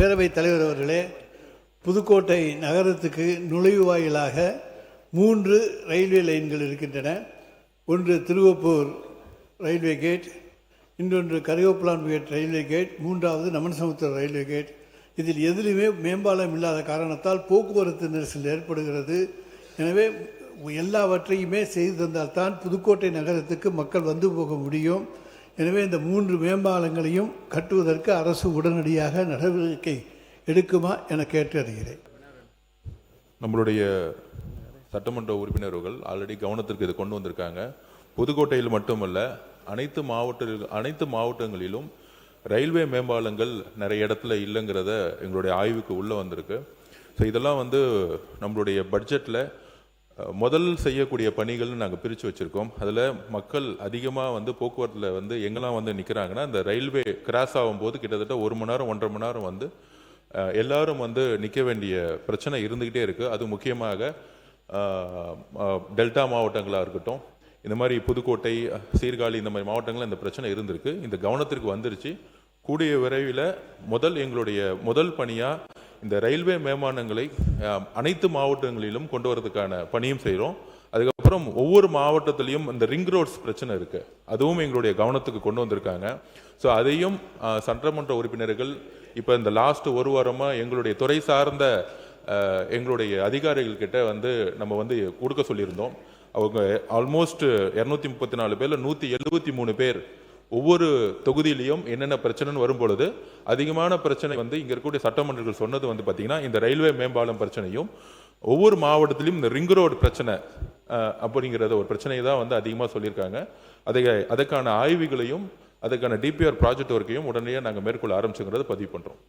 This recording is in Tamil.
பேரவைத் தலைவர் அவர்களே, புதுக்கோட்டை நகரத்துக்கு நுழைவாயிலாக 3 ரயில்வே லைன்கள் இருக்கின்றன. ஒன்று திருவப்பூர் ரயில்வே கேட், இன்னொன்று கரிகோப்பலான்பேட் ரயில்வே கேட், மூன்றாவது நமன்சமுத்திரம் ரயில்வே கேட். இதில் எதிலுமே மேம்பாலம் இல்லாத காரணத்தால் போக்குவரத்து நெரிசல் ஏற்படுகிறது. எனவே எல்லாவற்றையுமே செய்து தந்தால்தான் புதுக்கோட்டை நகரத்துக்கு மக்கள் வந்து போக முடியும். எனவே இந்த 3 மேம்பாலங்களையும் கட்டுவதற்கு அரசு உடனடியாக நடவடிக்கை எடுக்குமா என கேட்டு அறிகிறேன். நம்மளுடைய சட்டமன்ற உறுப்பினர்கள் ஆல்ரெடி கவனத்திற்கு இது கொண்டு வந்திருக்காங்க. புதுக்கோட்டையில் மட்டுமல்ல, அனைத்து மாவட்டங்களிலும் ரயில்வே மேம்பாலங்கள் நிறைய இடத்துல இல்லைங்கிறத எங்களுடைய ஆய்வுக்கு உள்ளே வந்திருக்கு. ஸோ இதெல்லாம் நம்மளுடைய பட்ஜெட்டில் முதல் செய்யக்கூடிய பணிகள்னு நாங்கள் பிரித்து வச்சுருக்கோம். அதில் மக்கள் அதிகமாக போக்குவரத்தில் எங்கெல்லாம் நிற்கிறாங்கன்னா, இந்த ரயில்வே கிராஸ் ஆகும்போது கிட்டத்தட்ட 1 மணி நேரம் 1.5 மணி நேரம் எல்லாரும் நிற்க வேண்டிய பிரச்சனை இருந்துக்கிட்டே இருக்குது. அது முக்கியமாக டெல்டா மாவட்டங்களாக இருக்கட்டும், இந்த மாதிரி புதுக்கோட்டை, சீர்காழி, இந்த மாதிரி மாவட்டங்களில் இந்த பிரச்சனை இருந்திருக்கு. இந்த கவனத்திற்கு வந்துருச்சு. கூடிய விரைவில் எங்களுடைய முதல் பணியாக இந்த ரயில்வே மேம்பாலங்களை அனைத்து மாவட்டங்களிலும் கொண்டு வரதுக்கான பணியும் செய்கிறோம். அதுக்கப்புறம் ஒவ்வொரு மாவட்டத்திலையும் இந்த ரிங் ரோட்ஸ் பிரச்சனை இருக்குது, அதுவும் எங்களுடைய கவனத்துக்கு கொண்டு வந்திருக்காங்க. ஸோ அதையும் சட்டமன்ற உறுப்பினர்கள் இப்போ இந்த லாஸ்ட் 1 வாரமாக எங்களுடைய துறை சார்ந்த எங்களுடைய அதிகாரிகள் கிட்ட நம்ம கொடுக்க சொல்லியிருந்தோம். அவங்க ஆல்மோஸ்ட் 234 பேர்ல 173 பேர் ஒவ்வொரு தொகுதியிலையும் என்னென்ன பிரச்சனைன்னு வரும்பொழுது அதிகமான பிரச்சனை இங்க இருக்கக்கூடிய சட்டமன்றங்கள் சொன்னது பார்த்தீங்கன்னா இந்த ரயில்வே மேம்பாலம் பிரச்சனையும், ஒவ்வொரு மாவட்டத்திலையும் இந்த ரிங் ரோடு பிரச்சனை அப்படிங்கிறத ஒரு பிரச்சனையை தான் அதிகமாக சொல்லியிருக்காங்க. அதுக்கான ஆய்வுகளையும் அதுக்கான டிபிஆர் ப்ராஜெக்ட் ஒர்க்கையும் உடனடியாக நாங்கள் மேற்கொள்ள ஆரம்பிச்சுங்கிறத பதிவு பண்ணுறோம்.